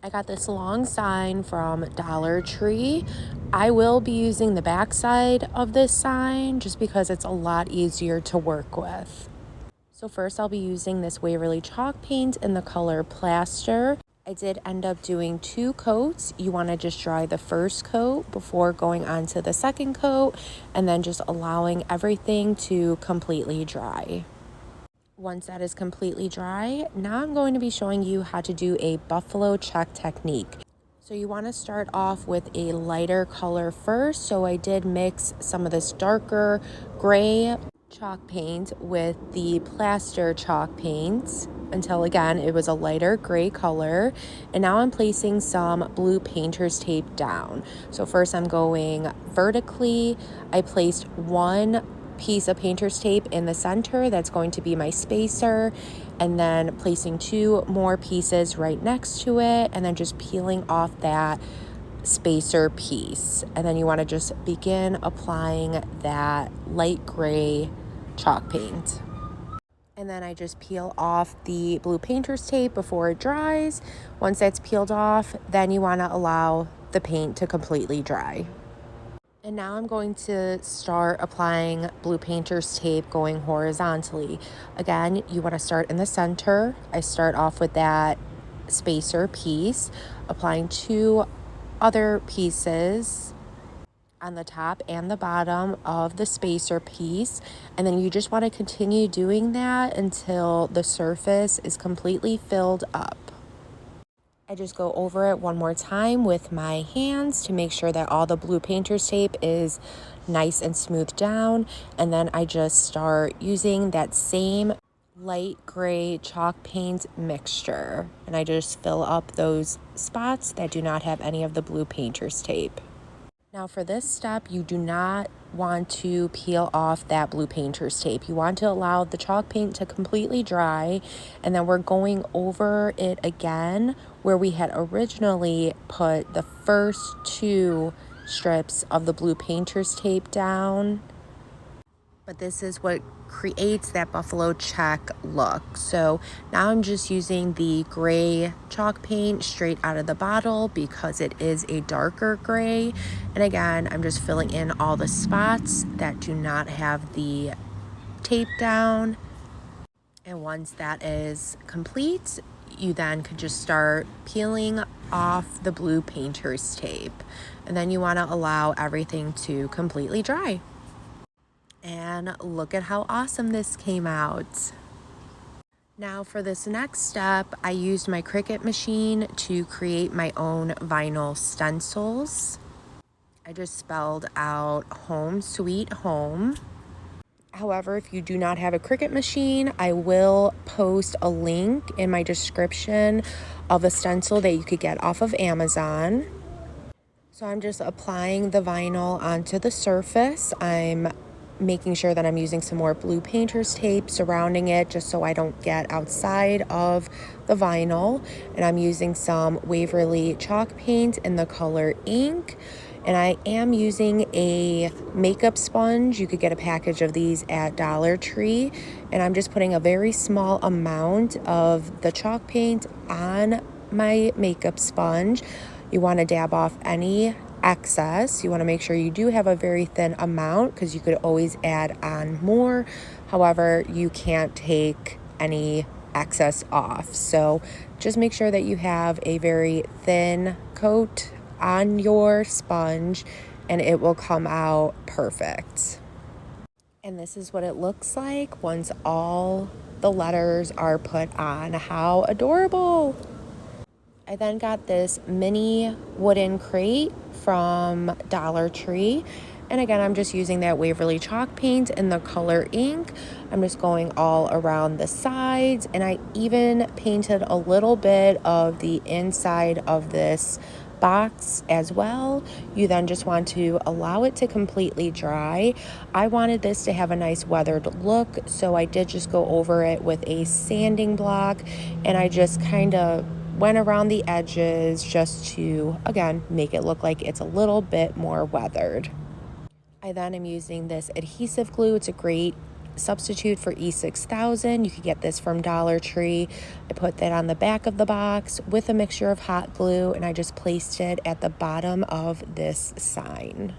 I got this long sign from Dollar Tree. I will be using the back side of this sign just because it's a lot easier to work with. So first I'll be using this Waverly chalk paint in the color Plaster. I did end up doing 2 coats. You want to just dry the first coat before going on to the second coat and then just allowing everything to completely dry. Once that is completely dry, now I'm going to be showing you how to do a buffalo check technique. So you want to start off with a lighter color first. So I did mix some of this darker gray chalk paint with the Plaster chalk paint until again it was a lighter gray color. And now I'm placing some blue painter's tape down. So first I'm going vertically. I placed one piece of painter's tape in the center that's going to be my spacer, and then placing 2 more pieces right next to it, and then just peeling off that spacer piece. And then you want to just begin applying that light gray chalk paint. And then I just peel off the blue painter's tape before it dries. Once that's peeled off, then you want to allow the paint to completely dry. And now I'm going to start applying blue painter's tape going horizontally. Again, you want to start in the center. I start off with that spacer piece, applying 2 other pieces on the top and the bottom of the spacer piece. And then you just want to continue doing that until the surface is completely filled up. I just go over it one more time with my hands to make sure that all the blue painter's tape is nice and smoothed down. And then I just start using that same light gray chalk paint mixture. And I just fill up those spots that do not have any of the blue painter's tape. Now for this step, you do not want to peel off that blue painter's tape. You want to allow the chalk paint to completely dry, and then we're going over it again where we had originally put the first 2 strips of the blue painter's tape down. But this is what creates that buffalo check look. So now I'm just using the gray chalk paint straight out of the bottle because it is a darker gray. And again, I'm just filling in all the spots that do not have the tape down. And once that is complete, you then could just start peeling off the blue painter's tape. And then you want to allow everything to completely dry. And look at how awesome this came out. Now for this next step, I used my Cricut machine to create my own vinyl stencils. I just spelled out Home Sweet Home. However, if you do not have a Cricut machine, I will post a link in my description of a stencil that you could get off of Amazon. So I'm just applying the vinyl onto the surface. I'm making sure that I'm using some more blue painter's tape surrounding it just so I don't get outside of the vinyl. And I'm using some Waverly chalk paint in the color Ink. And I am using a makeup sponge. You could get a package of these at Dollar Tree. And I'm just putting a very small amount of the chalk paint on my makeup sponge. You want to dab off any excess. You want to make sure you do have a very thin amount because you could always add on more. However, you can't take any excess off. So just make sure that you have a very thin coat on your sponge and it will come out perfect. And this is what it looks like once all the letters are put on. How adorable! I then got this mini wooden crate from Dollar Tree. And again, I'm just using that Waverly chalk paint in the color Ink. I'm just going all around the sides. And I even painted a little bit of the inside of this box as well. You then just want to allow it to completely dry. I wanted this to have a nice weathered look, so I did just go over it with a sanding block. And I just kind of went around the edges just to, again, make it look like it's a little bit more weathered. I then am using this adhesive glue. It's a great substitute for E6000. You could get this from Dollar Tree. I put that on the back of the box with a mixture of hot glue, and I just placed it at the bottom of this sign.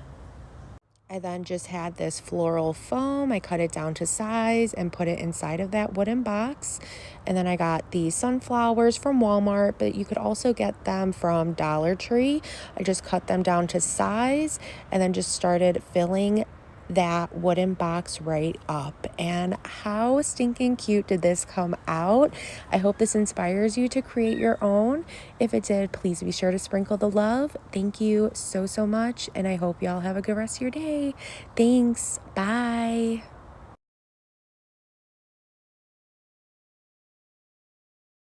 I then just had this floral foam. I cut it down to size and put it inside of that wooden box. And then I got the sunflowers from Walmart, but you could also get them from Dollar Tree. I just cut them down to size and then just started filling that wooden box right up. And how stinking cute did this come out? I hope this inspires you to create your own. If it did, please be sure to sprinkle the love. Thank you so much, and I hope y'all have a good rest of your day. Thanks. Bye.